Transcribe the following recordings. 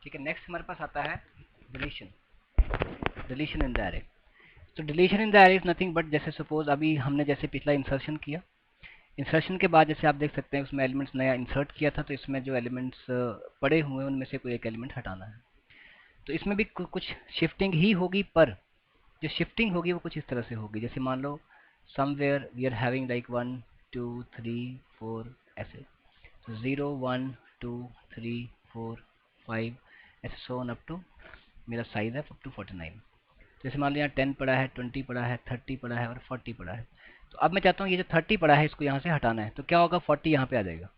ठीक है, नेक्स्ट हमारे पास आता है deletion, deletion in the array. तो deletion in the array is nothing but, जैसे सपोज अभी हमने जैसे पिछला इंसर्शन किया, इंसर्शन के बाद जैसे आप देख सकते हैं उसमें एलिमेंट्स नया इंसर्ट किया था, तो इसमें जो एलिमेंट्स पड़े हुए हैं उनमें से कोई एक एलिमेंट हटाना है। तो इसमें भी कुछ शिफ्टिंग ही होगी, पर जो शिफ्टिंग होगी वो कुछ इस तरह से होगी, जैसे मान लो somewhere we are having like 1 2 3 4 ऐसे, तो 0 1 2 3 4 5 ऐसे सो ऑन अप टू, मेरा साइज है अप टू 49। जैसे मान लो यहाँ 10 पड़ा है, 20 पड़ा है, 30 पड़ा है और 40 पड़ा है। तो अब मैं चाहता हूँ ये जो 30 पड़ा है इसको यहाँ से हटाना है, तो क्या होगा, 40 यहाँ पे आ जाएगा।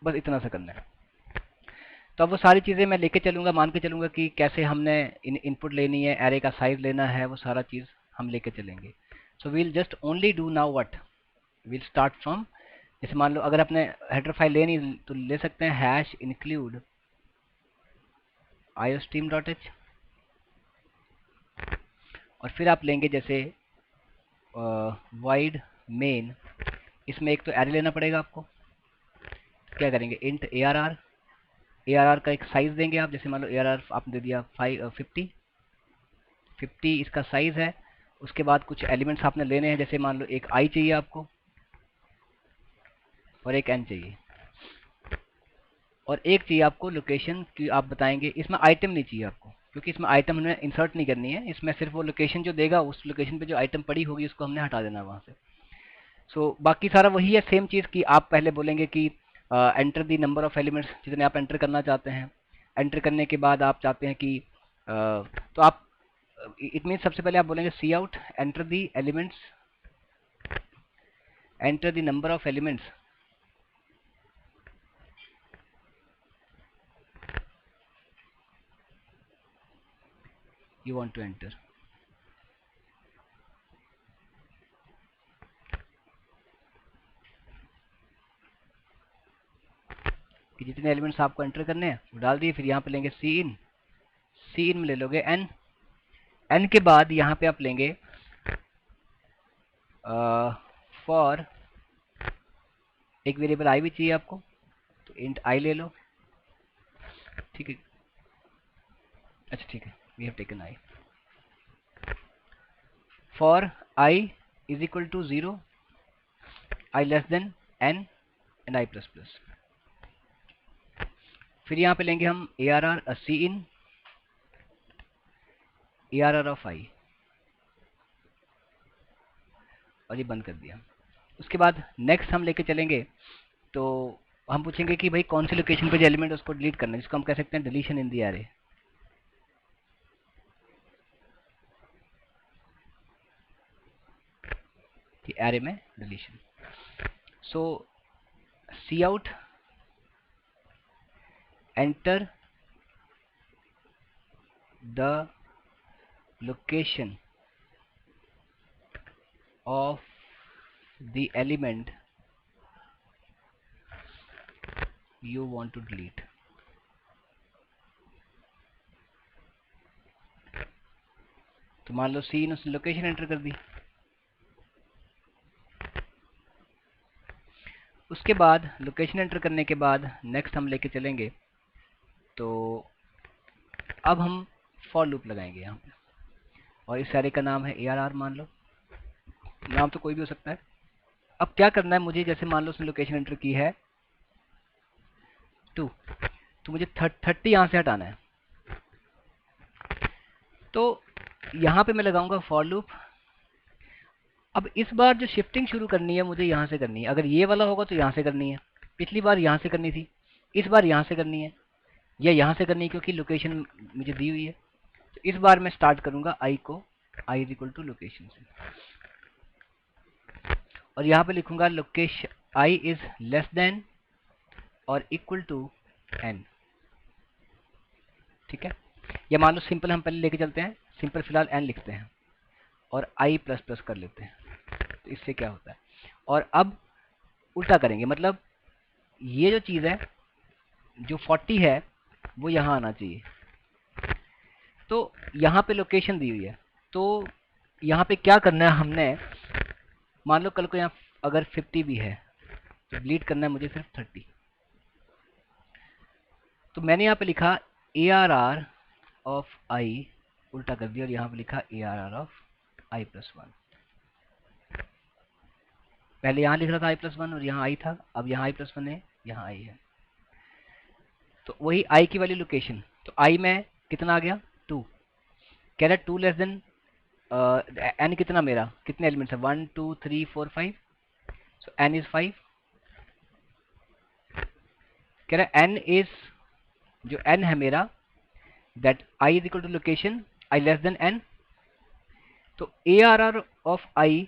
बस इतना सा करना है। तो अब वो सारी चीज़ें मैं लेके चलूँगा, मान के चलूँगा कि कैसे हमने इनपुट लेनी है, एरे का साइज लेना है, वो सारा चीज़ हम लेके चलेंगे। So we'll just only do now what, we'll start from, जैसे मान लो अगर अपने हेडर फाइल लेनी तो ले सकते हैं हैश इंक्लूड iostream.h, और फिर आप लेंगे जैसे वाइड मेन, इसमें एक तो एरे लेना पड़ेगा आपको। क्या करेंगे, इंट ARR, ARR का एक साइज देंगे आप, जैसे मान लो ARR आपने दे दिया 50 इसका साइज है। उसके बाद कुछ एलिमेंट्स आपने लेने हैं, जैसे मान लो एक आई चाहिए आपको और एक एन चाहिए, और एक चाहिए आपको लोकेशन की, आप बताएंगे इसमें आइटम नहीं चाहिए आपको, क्योंकि इसमें आइटम हमने इंसर्ट नहीं करनी है, इसमें सिर्फ वो लोकेशन जो देगा उस लोकेशन पे जो आइटम पड़ी होगी उसको हमने हटा देना है वहाँ से। सो बाकी सारा वही है, सेम चीज़ की आप पहले बोलेंगे कि enter the number of elements, जितने आप एंटर करना चाहते हैं। एंटर करने के बाद आप चाहते हैं कि तो आप इट मीन सबसे पहले आप बोलेंगे सी out enter the elements, enter the number of elements, you want to enter। कि जितने एलिमेंट्स आपको एंटर करने हैं वो डाल दिए, फिर यहाँ पे लेंगे सी इन, सी इन में ले लोगे एन, एन के बाद यहाँ पे आप लेंगे फॉर, एक वेरिएबल आई भी चाहिए आपको, तो इंट आई ले लो। ठीक है, अच्छा ठीक है, we have taken I. For I is equal to 0, I less than N and I plus plus. फिर यहाँ पे लेंगे हम ARR cin ARR of I, और ये बंद कर दिया। उसके बाद नेक्स्ट हम लेके चलेंगे, तो हम पूछेंगे कि भाई कौन सी लोकेशन पे जो एलिमेंट उसको डिलीट करना है, जिसको हम कह सकते हैं डिलीशन इन दी एरे। कि एरे में deletion. So C out enter the location of the element you want to delete। तो मान लो सी ने उसने लोकेशन एंटर कर दी। उसके बाद लोकेशन एंटर करने के बाद नेक्स्ट हम लेके चलेंगे, तो अब हम फॉर लूप लगाएंगे यहाँ पे, और इस सारे का नाम है ARR, मान लो, नाम तो कोई भी हो सकता है। अब क्या करना है मुझे, जैसे मान लो उसने लोकेशन एंटर की है 2, तो मुझे 30 यहाँ से हटाना है। तो यहाँ पे मैं लगाऊंगा फॉर लूप। अब इस बार जो शिफ्टिंग शुरू करनी है मुझे यहाँ से करनी है, अगर ये वाला होगा तो यहाँ से करनी है, पिछली बार यहाँ से करनी थी, इस बार यहाँ से करनी है, या यहाँ से करनी है क्योंकि लोकेशन मुझे दी हुई है। तो इस बार मैं स्टार्ट करूंगा आई को आई इज इक्वल टू लोकेशन से, और यहाँ पे लिखूंगा location I is less than और इक्वल टू एन। ठीक है, या मान लो सिंपल हम पहले लेके चलते हैं, सिंपल फिलहाल एन लिखते हैं और आई प्लस प्लस कर लेते हैं, तो इससे क्या होता है। और अब उल्टा करेंगे, मतलब ये जो चीज़ है जो 40 है वो यहाँ आना चाहिए। तो यहाँ पे लोकेशन दी हुई है, तो यहाँ पे क्या करना है हमने, मान लो कल को यहाँ अगर 50 भी है तो डिलीट करना है मुझे सिर्फ 30। तो मैंने यहाँ पे लिखा ARR ऑफ I, उल्टा कर दिया और यहाँ पे लिखा ARR ऑफ I प्लस 1। पहले यहाँ लिख रहा था I प्लस 1 और यहाँ I था, अब यहाँ I प्लस 1 है, यहाँ I है। तो वही I की वैल्यू लोकेशन, तो I में कितना आ गया 2, कह रहा है 2 लेस देन n कितना मेरा, कितने एलिमेंट्स है 1 2 3 4 5, सो n इज 5। कह रहा है n इज, जो n है मेरा, that I is equal to location I less than n। तो ARR ऑफ I,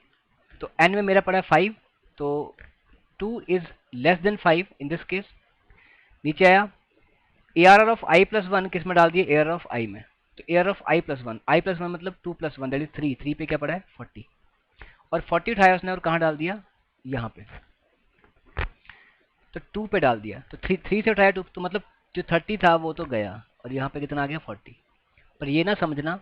तो n में मेरा पड़ा है 5, तो 2 is less than 5 in this case. नीचे आया ARR ऑफ I प्लस 1 किस में डाल दिए, ARR ऑफ I में, तो ARR of I plus 1, I plus 1 मतलब 2 प्लस 1 दैट इज 3, 3 पे क्या पड़ा है 40, और 40 उठाया उसने और कहाँ डाल दिया, यहाँ पे, तो 2 पे डाल दिया, तो 3 से उठाया 2, तो मतलब जो 30 था वो तो गया, और यहाँ पे कितना आ गया 40। पर ये ना समझना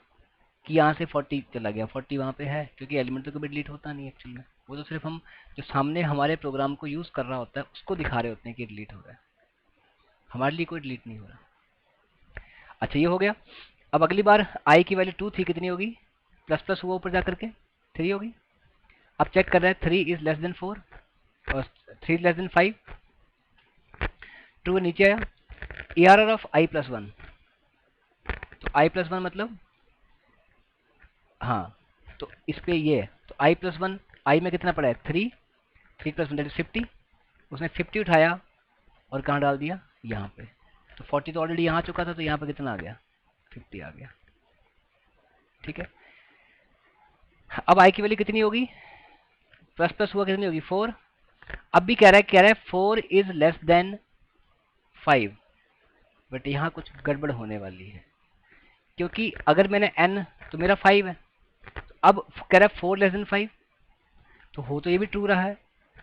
कि यहाँ से 40 चला गया, 40 वहाँ पे है, क्योंकि एलिमेंट तो कभी डिलीट होता नहीं एक्चुअल में, वो तो सिर्फ हम जो सामने हमारे प्रोग्राम को यूज़ कर रहा होता है उसको दिखा रहे होते हैं कि डिलीट हो रहा है, हमारे लिए कोई डिलीट नहीं हो रहा। अच्छा ये हो गया। अब अगली बार I की वैल्यू 2 थी, कितनी होगी, प्लस प्लस हुआ ऊपर जा करके 3 होगी। अब चेक कर रहे हैं 3 इज लेस देन 4 और 3 लेस देन 5, 2 नीचे आया ARR ऑफ I प्लस 1, तो I प्लस 1 मतलब, हाँ तो इस पे ये है, तो I प्लस 1, I में कितना पड़ा है 3, 3 प्लस 1 दैट इज 50, उसने 50 उठाया और कहाँ डाल दिया, यहाँ पे, तो 40 तो ऑलरेडी यहाँ चुका था, तो यहाँ पे कितना आ गया 50 आ गया। ठीक है, अब I की वैल्यू कितनी होगी, प्लस प्लस हुआ कितनी होगी 4, अब भी कह रहा है 4 इज लेस देन 5, बट यहाँ कुछ गड़बड़ होने वाली है, क्योंकि अगर मैंने n, तो मेरा 5 है, तो अब कह रहा है 4 लेस देन 5, तो हो तो ये भी ट्रू रहा है,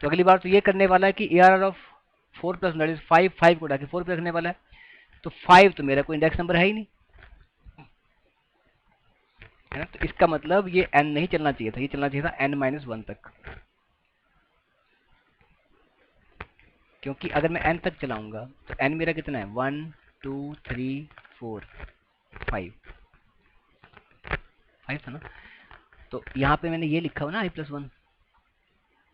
तो अगली बार तो ये करने वाला है कि ARR of 4 plus that is 5, 5 को उठा के 4 पे रखने वाला है, तो 5 तो मेरा कोई इंडेक्स नंबर है ही नहीं, है ना, तो इसका मतलब ये n नहीं चलना चाहिए था, ये चलना चाहिए था n-1 तक, क्योंकि अगर मैं n तक चलाऊंगा तो n मेरा कितना है 1 2 3 4 5 5 था ना, तो यहाँ पे मैंने ये लिखा हुआ ना I प्लस 1,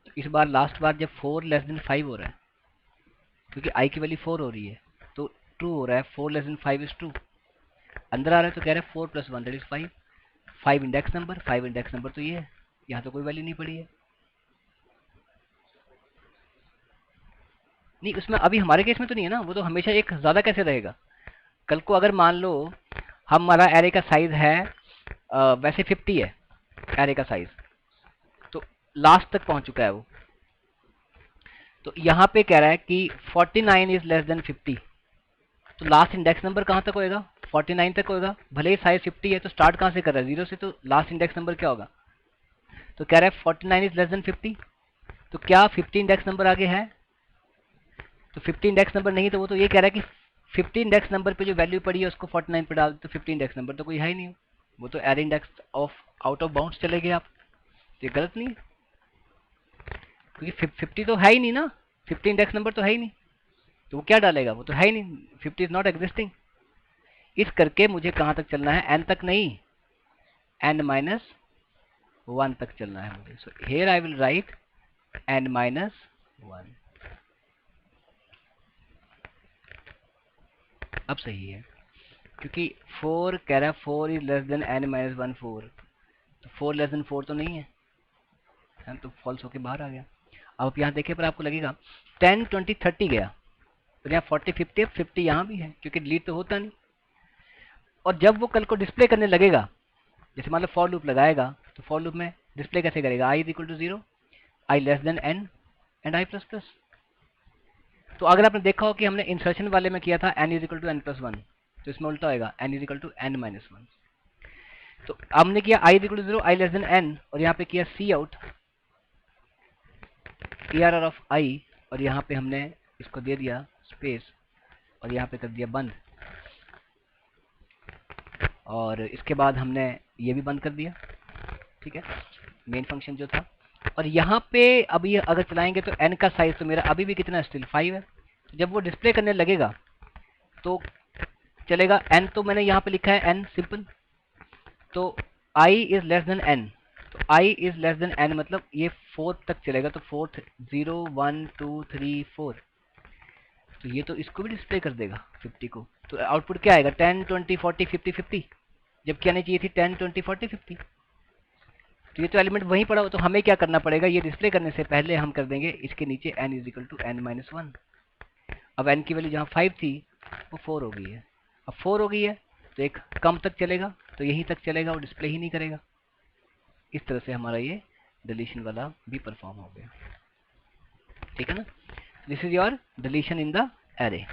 तो इस बार लास्ट बार जब 4 लेस देन 5 हो रहा है, क्योंकि I की वैल्यू 4 हो रही है, तो ट्रू हो रहा है, 4 लेस देन 5 इज ट्रू, अंदर आ रहा है तो कह रहा है 4 plus 1 that is 5, 5 index number, 5 index number तो ये है, यहाँ तो कोई वैल्यू नहीं पड़ी है। नहीं उसमें अभी हमारे केस में तो नहीं है ना, वो तो हमेशा एक ज़्यादा कैसे रहेगा, कल को अगर मान लो हमारा एरे का साइज है वैसे 50 है एरे का साइज, तो लास्ट तक पहुंच चुका है वो, तो यहाँ पे कह रहा है कि 49 इज लेस देन 50, तो लास्ट इंडेक्स नंबर कहाँ तक होएगा 49 तक होएगा, भले ही साइज 50 है, तो स्टार्ट कहाँ से कर रहा है 0 से, तो लास्ट इंडेक्स नंबर क्या होगा, तो कह रहा है 49 इज लेस देन 50, तो क्या 50 इंडेक्स नंबर आगे है, तो 50 इंडेक्स नंबर नहीं, तो वो तो ये कह रहा है कि 50 इंडेक्स नंबर पे जो वैल्यू पड़ी है उसको 49 पे डाल, तो 50 इंडेक्स नंबर तो कोई है ही नहीं, वो तो array index of out of bounds चले गए आप, तो ये गलत नहीं है, क्योंकि 50 तो है ही नहीं ना, 50 इंडेक्स नंबर तो है ही नहीं, तो वो क्या डालेगा, वो तो है ही नहीं, 50 इज नॉट एग्जिस्टिंग। इस करके मुझे कहाँ तक चलना है, n तक नहीं, n-1 तक चलना है मुझे, so here I will write n-1, अब सही है, क्योंकि 4 कह रहा है 4 इज लेस देन n-1 4, तो 4 लेस देन 4 तो नहीं है, तो फॉल्स होके बाहर आ गया। अब आप यहाँ देखे पर आपको लगेगा 10 20 30 गया, तो यहाँ 40 50 50 यहाँ भी है, क्योंकि डिलीट तो होता नहीं, और जब वो कल को डिस्प्ले करने लगेगा, जैसे मान लो फॉर लूप लगाएगा, तो फॉर लूप में डिस्प्ले कैसे करेगा, i is equal to 0, i less than n and i plus plus. तो अगर आपने देखा हो कि हमने इंसर्शन वाले में किया था n is equal to n plus 1, तो इसमें उल्टा होगा n is equal to n-1, तो हमने किया i is equal to 0, i less than n, और यहाँ पे किया C out ARR of i, और यहाँ पे हमने इसको दे दिया स्पेस, और यहाँ पे कर दिया बंद, और इसके बाद हमने ये भी बंद कर दिया, ठीक है, मेन फंक्शन जो था। और यहाँ पे अभी अगर चलाएंगे तो n का साइज तो मेरा अभी भी कितना है, स्टिल 5 है, तो जब वो डिस्प्ले करने लगेगा तो चलेगा। n तो मैंने यहाँ पे लिखा है n सिंपल, तो I is less than n, तो I is less than n मतलब ये 4 तक चलेगा, तो 4 0 1 2 3 4, तो ये तो इसको भी डिस्प्ले कर देगा 50 को। तो आउटपुट क्या आएगा 10 20 40 50 50, जबकि आनी चाहिए थी 10 20 40 50। तो ये तो एलिमेंट वहीं पड़ा हो, तो हमें क्या करना पड़ेगा, ये डिस्प्ले करने से पहले हम कर देंगे इसके नीचे n is equal to n-1। अब n की वैल्यू जहाँ 5 थी वो 4 हो गई है। अब 4 हो गई है तो एक कम तक चलेगा, तो यहीं तक चलेगा, वो डिस्प्ले ही नहीं करेगा। इस तरह से हमारा ये डिलीशन वाला भी परफॉर्म हो गया। ठीक है ना, this is your deletion in the array.